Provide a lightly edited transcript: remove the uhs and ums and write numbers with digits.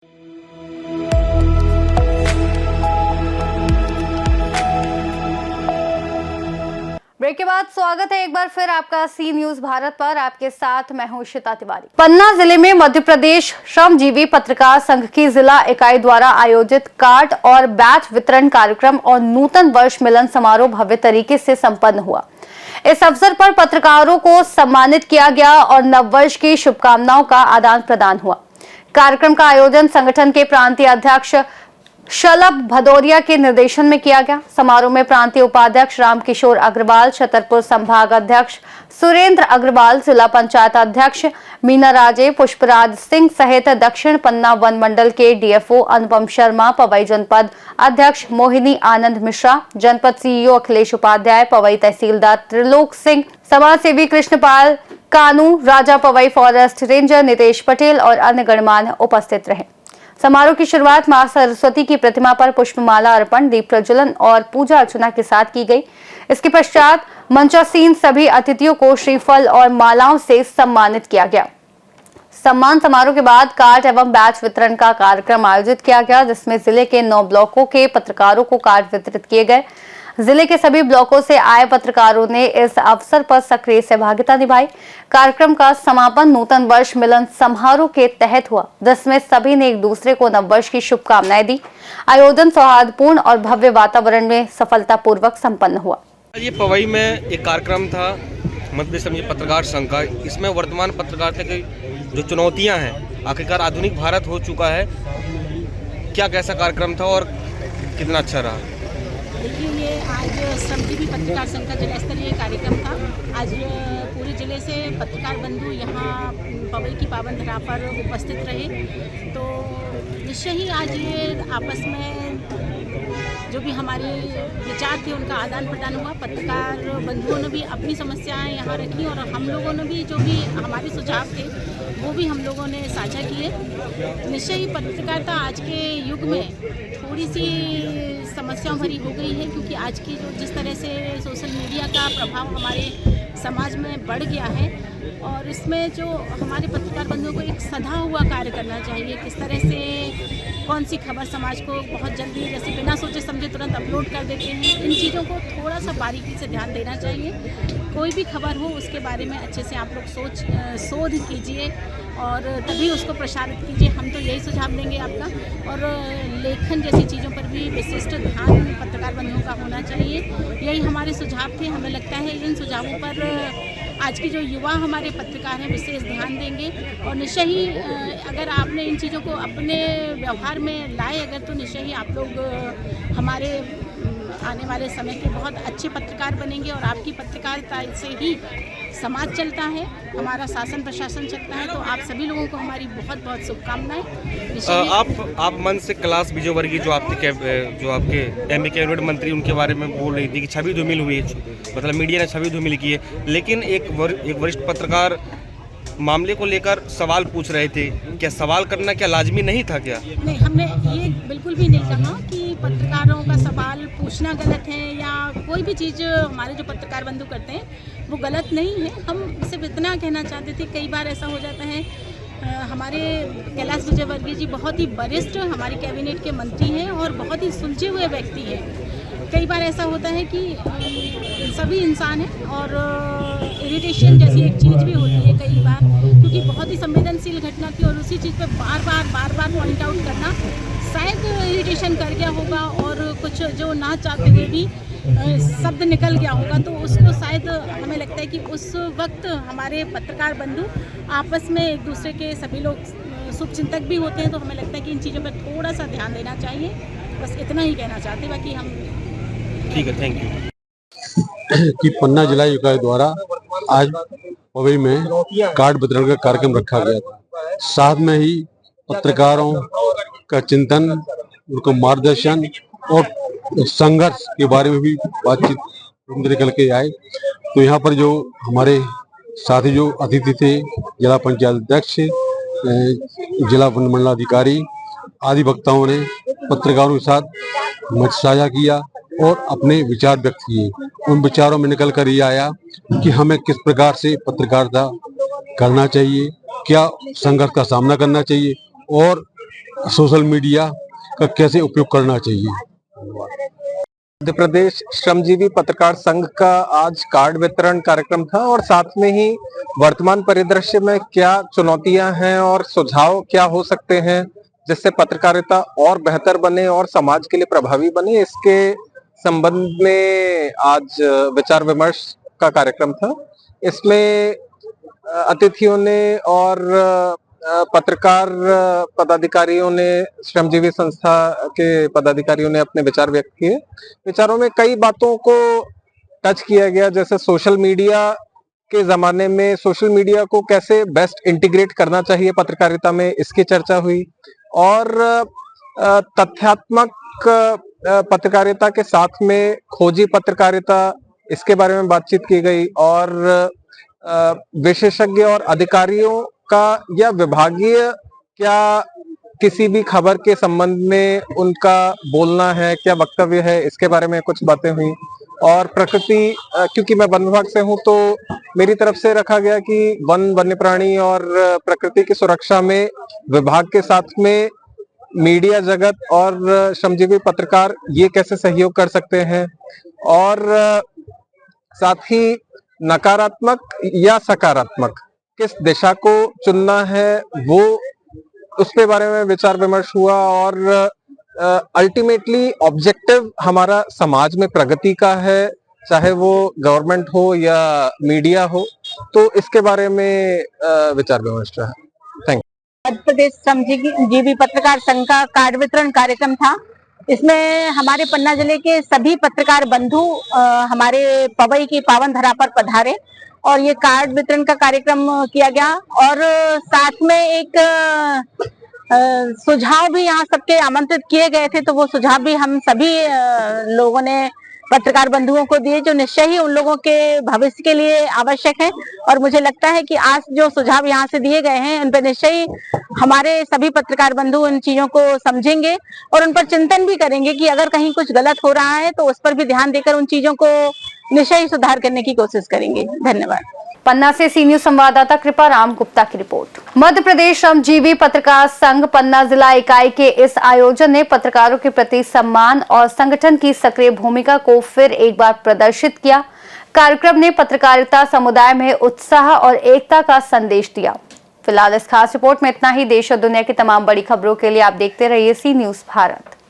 Break के बाद स्वागत है एक बार फिर आपका सी न्यूज भारत पर। आपके साथ मैं हूं श्वेता तिवारी। पन्ना जिले में मध्य प्रदेश श्रमजीवी पत्रकार संघ की जिला इकाई द्वारा आयोजित कार्ड और बैच वितरण कार्यक्रम और नूतन वर्ष मिलन समारोह भव्य तरीके से संपन्न हुआ। इस अवसर पर पत्रकारों को सम्मानित किया गया और नववर्ष की शुभकामनाओं का आदान प्रदान हुआ। कार्यक्रम का आयोजन संगठन के प्रांतीय अध्यक्ष शलभ भदौरिया के निर्देशन में किया गया। समारोह में प्रांतीय उपाध्यक्ष रामकिशोर अग्रवाल, छतरपुर संभाग अध्यक्ष सुरेंद्र अग्रवाल, जिला पंचायत अध्यक्ष मीना राजे, पुष्पराज सिंह सहित दक्षिण पन्ना वन मंडल के डीएफओ अनुपम शर्मा, पवई जनपद अध्यक्ष मोहिनी आनंद मिश्रा, जनपद सीईओ अखिलेश उपाध्याय, पवई तहसीलदार त्रिलोक सिंह, समाज सेवी कृष्णपाल कानू, राजा पवई फॉरेस्ट रेंजर नितेश पटेल और अन्य गणमान्य उपस्थित रहे। समारोह की शुरुआत मां सरस्वती की प्रतिमा पर पुष्पमाला अर्पण, दीप प्रज्वलन और पूजा अर्चना के साथ की गई। इसके पश्चात मंचासीन सभी अतिथियों को श्रीफल और मालाओं से सम्मानित किया गया। सम्मान समारोह के बाद कार्ड एवं बैच वितरण का कार्यक्रम आयोजित किया गया, जिसमें जिले के 9 ब्लॉकों के पत्रकारों को कार्ड वितरित किए गए। जिले के सभी ब्लॉकों से आए पत्रकारों ने इस अवसर पर सक्रिय सहभागिता निभाई। कार्यक्रम का समापन नूतन वर्ष मिलन समारोह के तहत हुआ, जिसमें सभी ने एक दूसरे को नववर्ष की शुभकामनाएं दी। आयोजन सौहार्दपूर्ण और भव्य वातावरण में सफलतापूर्वक संपन्न हुआ। ये पवई में एक कार्यक्रम था मध्य प्रदेश पत्रकार संघ का। इसमें वर्तमान पत्रकारिता की जो चुनौतियाँ हैं, आखिरकार आधुनिक भारत हो चुका है, क्या कैसा कार्यक्रम था और कितना अच्छा रहा? देखिए, ये आज श्रमजीवी पत्रकार संघ का जिला स्तरीय कार्यक्रम था। आज पूरे जिले से पत्रकार बंधु यहाँ पवई की पावन धरा पर उपस्थित रहे। तो निश्चय ही आज ये आपस में जो भी हमारे विचार थे उनका आदान प्रदान हुआ। पत्रकार बंधुओं ने भी अपनी समस्याएं यहाँ रखी और हम लोगों ने भी जो भी हमारे सुझाव थे वो भी हम लोगों ने साझा किए। निश्चय ही पत्रकारिता आज के युग में थोड़ी सी समस्याओं भरी हो गई है, क्योंकि आज की जो जिस तरह से सोशल मीडिया का प्रभाव हमारे समाज में बढ़ गया है, और इसमें जो हमारे पत्रकार बंधुओं को एक सधा हुआ कार्य करना चाहिए। किस तरह से कौन सी खबर समाज को बहुत जल्दी, जैसे बिना सोचे समझे तुरंत अपलोड कर देते हैं, इन चीज़ों को थोड़ा सा बारीकी से ध्यान देना चाहिए। कोई भी खबर हो उसके बारे में अच्छे से आप लोग शोध कीजिए और तभी उसको प्रसारित कीजिए। हम तो यही सुझाव देंगे आपका। और लेखन जैसी चीज़ों पर भी विशिष्ट ध्यान पत्रकार बंधुओं का होना चाहिए। यही हमारे सुझाव थे। हमें लगता है इन सुझावों पर आज के जो युवा हमारे पत्रकार हैं विशेष ध्यान देंगे, और निश्चय ही अगर आपने इन चीज़ों को अपने व्यवहार में लाए अगर, तो निश्चय ही आप लोग हमारे आने वाले समय के बहुत अच्छे पत्रकार बनेंगे। और आपकी पत्रकारिता से ही समाज चलता है, हमारा शासन प्रशासन चलता है। तो आप सभी लोगों को हमारी बहुत बहुत शुभकामनाएं। आप मन से कैलाश विजयवर्गीय जो आपके एमपी कैबिनेट मंत्री, उनके बारे में बोल रही थी कि छवि धूमिल हुई है, मतलब मीडिया ने छवि धूमिल की है, लेकिन एक वरिष्ठ पत्रकार मामले को लेकर सवाल पूछ रहे थे। क्या सवाल करना क्या लाजमी नहीं था क्या? नहीं, हमने ये बिल्कुल भी नहीं कहा कि पत्रकारों का सवाल पूछना गलत है या कोई भी चीज़ हमारे जो पत्रकार बंधु करते हैं वो गलत नहीं है। हम सिर्फ इतना कहना चाहते थे, कई बार ऐसा हो जाता है, हमारे कैलाश विजयवर्गीय जी बहुत ही वरिष्ठ हमारे कैबिनेट के मंत्री हैं और बहुत ही सुलझे हुए व्यक्ति हैं। कई बार ऐसा होता है कि सभी इंसान हैं और इरिटेशन जैसी एक चीज़ भी होती है कई बार, क्योंकि बहुत ही संवेदनशील घटना थी और उसी चीज़ पर बार बार पॉइंट आउट करना शायद इरिटेशन कर गया होगा और कुछ जो ना चाहते हुए भी शब्द निकल गया होगा। तो उसको शायद हमें लगता है कि उस वक्त हमारे पत्रकार बंधु आपस में एक दूसरे के सभी लोग शुभचिंतक भी होते हैं। तो हमें लगता है कि इन चीज़ों पर थोड़ा सा ध्यान देना चाहिए। बस इतना ही कहना चाहते, बाकी हम ठीक है, थैंक यू। कि पन्ना जिला इकाई द्वारा आज पवई में कार्ड वितरण का कार्यक्रम रखा गया था। साथ में ही पत्रकारों का चिंतन, उनको मार्गदर्शन और संघर्ष के बारे में भी बातचीत निकल के आए। तो यहाँ पर जो हमारे साथी जो अतिथि थे, जिला पंचायत अध्यक्ष, जिला वन मंडलाधिकारी आदि वक्ताओं ने पत्रकारों के साथ मंच साझा किया और अपने विचार व्यक्त किए। उन विचारों में निकल कर ये आया कि हमें किस प्रकार से पत्रकारिता करना चाहिए, क्या संघर्ष का सामना करना चाहिए और सोशल मीडिया का कैसे उपयोग करना चाहिए। मध्य प्रदेश श्रमजीवी पत्रकार संघ का आज कार्ड वितरण कार्यक्रम था और साथ में ही वर्तमान परिदृश्य में क्या चुनौतियां हैं और सुझाव क्या हो सकते हैं जिससे पत्रकारिता और बेहतर बने और समाज के लिए प्रभावी बने, इसके संबंध में आज विचार विमर्श का कार्यक्रम था। इसमें अतिथियों ने और पत्रकार पदाधिकारियों ने, श्रमजीवी संस्था के पदाधिकारियों ने अपने विचार व्यक्त किए। विचारों में कई बातों को टच किया गया, जैसे सोशल मीडिया के जमाने में सोशल मीडिया को कैसे बेस्ट इंटीग्रेट करना चाहिए पत्रकारिता में, इसकी चर्चा हुई। और तथ्यात्मक पत्रकारिता के साथ में खोजी पत्रकारिता, इसके बारे में बातचीत की गई। और विशेषज्ञ और अधिकारियों का या विभागीय क्या किसी भी खबर के संबंध में उनका बोलना है, क्या वक्तव्य है, इसके बारे में कुछ बातें हुई। और प्रकृति, क्योंकि मैं वन विभाग से हूं तो मेरी तरफ से रखा गया कि वन्य प्राणी और प्रकृति की सुरक्षा में विभाग के साथ में मीडिया जगत और श्रमजीवी पत्रकार ये कैसे सहयोग कर सकते हैं, और साथ ही नकारात्मक या सकारात्मक किस दिशा को चुनना है, वो उसके बारे में विचार विमर्श हुआ। और अल्टीमेटली ऑब्जेक्टिव हमारा समाज में प्रगति का है, चाहे वो गवर्नमेंट हो या मीडिया हो, तो इसके बारे में विचार विमर्श रहा। Thank you. मध्य प्रदेश श्रमजीवी पत्रकार संघ का कार्ड वितरण कार्यक्रम था। इसमें हमारे पन्ना जिले के सभी पत्रकार बंधु हमारे पवई की पावन धरा पर पधारे और ये कार्ड वितरण का कार्यक्रम किया गया। और साथ में एक सुझाव भी यहाँ सबके आमंत्रित किए गए थे, तो वो सुझाव भी हम सभी लोगों ने पत्रकार बंधुओं को दिए, जो निश्चय ही उन लोगों के भविष्य के लिए आवश्यक है। और मुझे लगता है कि आज जो सुझाव यहाँ से दिए गए हैं उन पर निश्चय ही हमारे सभी पत्रकार बंधु उन चीजों को समझेंगे और उन पर चिंतन भी करेंगे कि अगर कहीं कुछ गलत हो रहा है तो उस पर भी ध्यान देकर उन चीजों को निश्चय ही सुधार करने की कोशिश करेंगे। धन्यवाद। पन्ना से सी न्यूज संवाददाता कृपा राम गुप्ता की रिपोर्ट। मध्य प्रदेश श्रमजीवी पत्रकार संघ पन्ना जिला इकाई के इस आयोजन ने पत्रकारों के प्रति सम्मान और संगठन की सक्रिय भूमिका को फिर एक बार प्रदर्शित किया। कार्यक्रम ने पत्रकारिता समुदाय में उत्साह और एकता का संदेश दिया। फिलहाल इस खास रिपोर्ट में इतना ही। देश और दुनिया की तमाम बड़ी खबरों के लिए आप देखते रहिए सी न्यूज भारत।